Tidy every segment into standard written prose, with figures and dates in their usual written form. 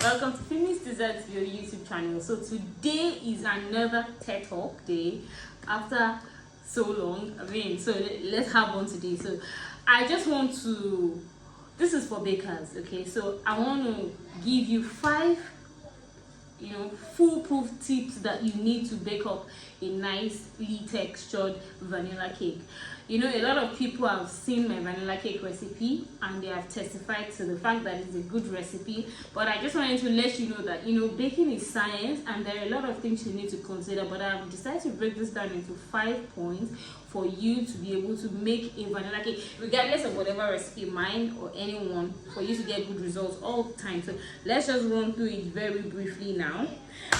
Welcome to Finish Desserts, your YouTube channel. So today is another TED Talk day after so long. So let's have one today. So I just want to, this is for bakers, okay? So I want to give you 5 foolproof tips that you need to bake up a nicely textured vanilla cake. A lot of people have seen my vanilla cake recipe and they have testified to the fact that it's a good recipe, but I just wanted to let you know that baking is science and there are a lot of things you need to consider, but I have decided to break this down into 5 points for you to be able to make a vanilla cake regardless of whatever recipe, mine or anyone, for you to get good results all the time. So let's just run through it very briefly now.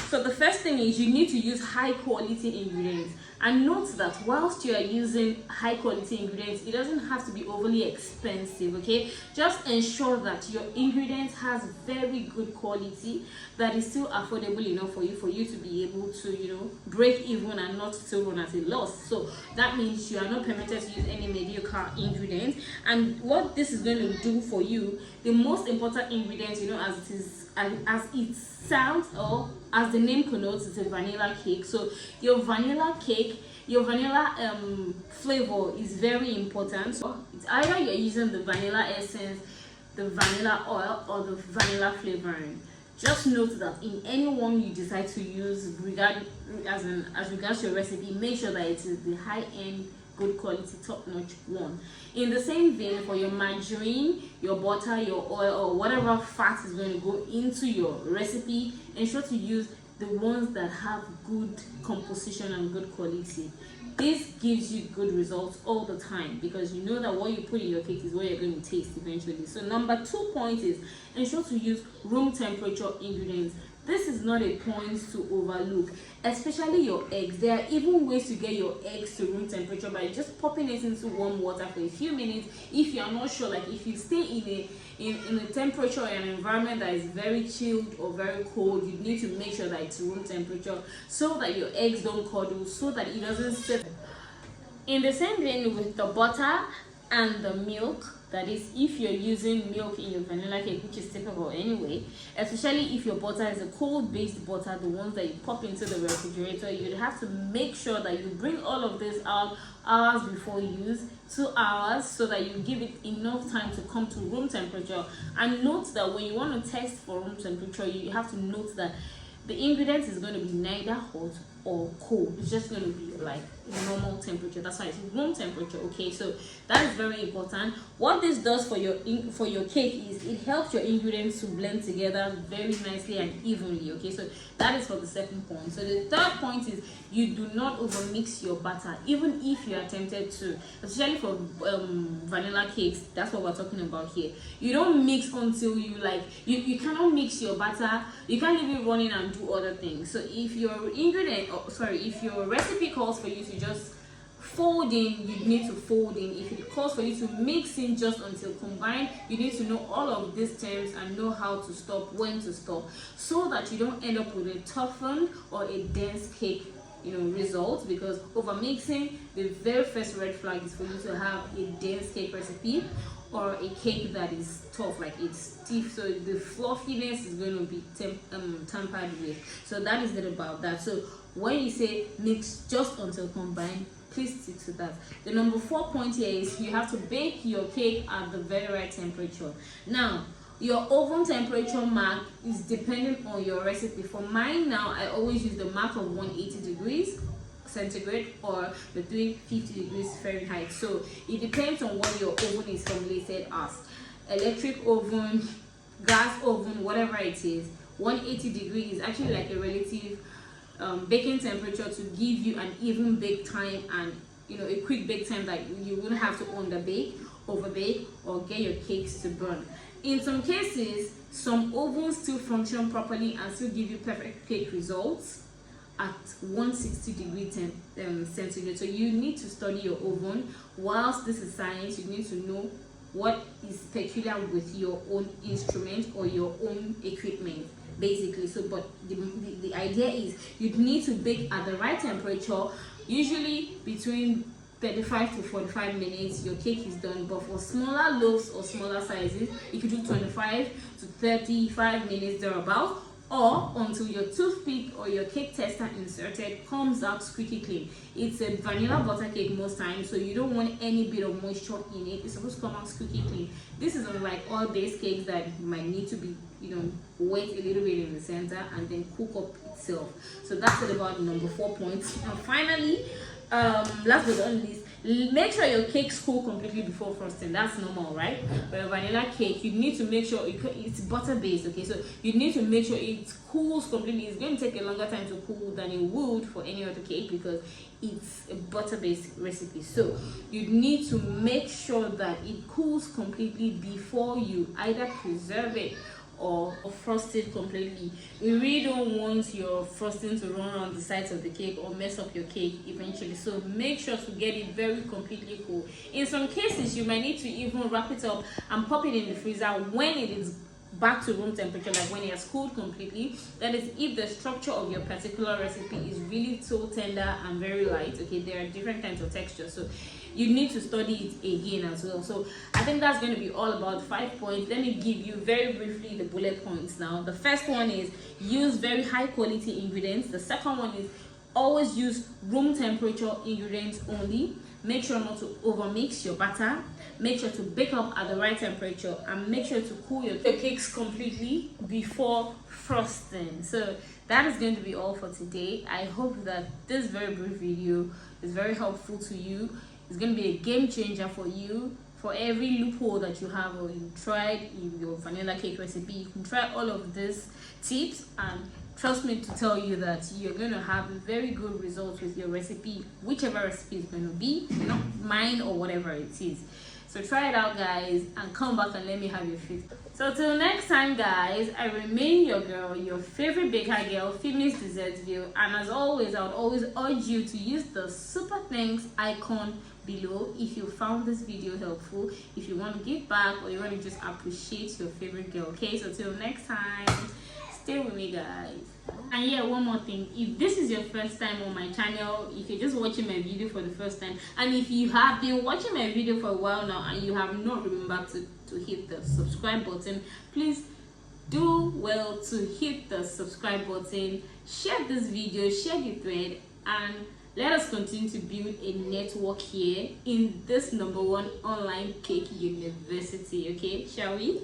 So the first thing is you need to use high quality ingredients, and note that whilst you are using high quality ingredients, it doesn't have to be overly expensive, okay? Just ensure that your ingredients has very good quality that is still affordable enough for you to be able to break even and not still run at a loss. So that means you are not permitted to use any mediocre ingredients. And what this is going to do for you, the most important ingredient, as it sounds, or as the name connotes, it's a vanilla cake. So your vanilla flavor is very important. So it's either you're using the vanilla essence, the vanilla oil, or the vanilla flavoring. Just note that in any one you decide to use, as regards your recipe, make sure that it is the high-end, good quality, top-notch one. In the same vein, for your margarine, your butter, your oil, or whatever fat is going to go into your recipe, ensure to use the ones that have good composition and good quality. This gives you good results all the time because you know that what you put in your cake is what you're going to taste eventually. So number 2 point is ensure to use room temperature ingredients. This is not a point to overlook, especially your eggs. There are even ways to get your eggs to room temperature by just popping it into warm water for a few minutes. If you are not sure, like if you stay in a temperature or an environment that is very chilled or very cold, you need to make sure that it's room temperature so that your eggs don't curdle, so that it doesn't sit. In the same vein with the butter and the milk, that is, if you're using milk in your vanilla cake, which is typical anyway, especially if your butter is a cold-based butter, the ones that you pop into the refrigerator, you'd have to make sure that you bring all of this out hours before use, 2 hours, so that you give it enough time to come to room temperature. And note that when you want to test for room temperature, you have to note that the ingredients is going to be neither hot or cold. It's just going to be like normal temperature. That's why it's room temperature, okay? So that is very important. What this does for your cake is it helps your ingredients to blend together very nicely and evenly, okay? So that is for the second point. So the third point is you do not overmix your batter, even if you are tempted to, especially for vanilla cakes. That's what we're talking about here. You don't mix until you cannot mix your batter. You can't leave it running and do other things. So if your if your recipe calls for you to just fold in, you need to fold in. If it calls for you to mix in just until combined, you need to know all of these terms and know how to stop, when to stop, so that you don't end up with a toughened or a dense cake result. Because over mixing, the very first red flag is for you to have a dense cake recipe or a cake that is tough, like it's stiff, so the fluffiness is going to be tampered with. So that is it about that. So when you say mix just until combined, please stick to that. The number 4 point here is you have to bake your cake at the very right temperature. Now, your oven temperature mark is dependent on your recipe. For mine now, I always use the mark of 180 degrees centigrade or between 50 degrees Fahrenheit. So it depends on what your oven is formulated as. Electric oven, gas oven, whatever it is, 180 degrees is actually like a relative baking temperature to give you an even bake time and a quick bake time that you wouldn't have to underbake, overbake, or get your cakes to burn. In some cases, some ovens still function properly and still give you perfect cake results at 160 degrees centigrade. So you need to study your oven. Whilst this is science, you need to know what is peculiar with your own instrument or your own equipment, basically. So but the idea is you need to bake at the right temperature, usually between 35 to 45 minutes, your cake is done. But for smaller loaves or smaller sizes, you could do 25 to 35 minutes thereabout, or until your toothpick or your cake tester inserted comes out squeaky clean. It's a vanilla butter cake most times, so you don't want any bit of moisture in it. It's supposed to come out squeaky clean. This is unlike all base cakes that might need to be, wet a little bit in the center and then cook up itself. So that's it about number 4 points. And finally, last but not least, make sure your cakes cool completely before frosting. That's normal, right? But a vanilla cake, you need to make sure it's butter based, okay? So you need to make sure it cools completely. It's going to take a longer time to cool than it would for any other cake because it's a butter based recipe. So you need to make sure that it cools completely before you either preserve it or frost it completely. We really don't want your frosting to run around the sides of the cake or mess up your cake eventually, so make sure to get it very completely cool. In some cases you might need to even wrap it up and pop it in the freezer when it is back to room temperature, like when it has cooled completely. That is if the structure of your particular recipe is really so tender and very light. Okay, there are different kinds of textures, so you need to study it again as well. So I think that's going to be all about 5 points. Let me give you very briefly the bullet points now. The first one is use very high quality ingredients. The second one is always use room temperature ingredients only. Make sure not to overmix your batter. Make sure to bake up at the right temperature, and make sure to cool your cakes completely before frosting. So that is going to be all for today. I hope that this very brief video is very helpful to you. It's going to be a game changer for you. For every loophole that you have or you tried in your vanilla cake recipe, you can try all of these tips, and trust me to tell you that you're going to have very good results with your recipe, whichever recipe is going to be, not mine or whatever it is. So try it out, guys, and come back and let me have your feedback. So till next time, guys, I remain your girl, your favorite baker girl, Feminist Dessertsville, and as always, I would always urge you to use the super thanks icon below if you found this video helpful, if you want to give back, or you want to just appreciate your favorite girl. Okay, so till next time, stay with me, guys. And yeah, one more thing, if this is your first time on my channel, if you're just watching my video for the first time, and if you have been watching my video for a while now and you have not remembered to hit the subscribe button, please do well to hit the subscribe button, share this video, share the thread, and let us continue to build a network here in this #1 online cake university. Okay, shall we?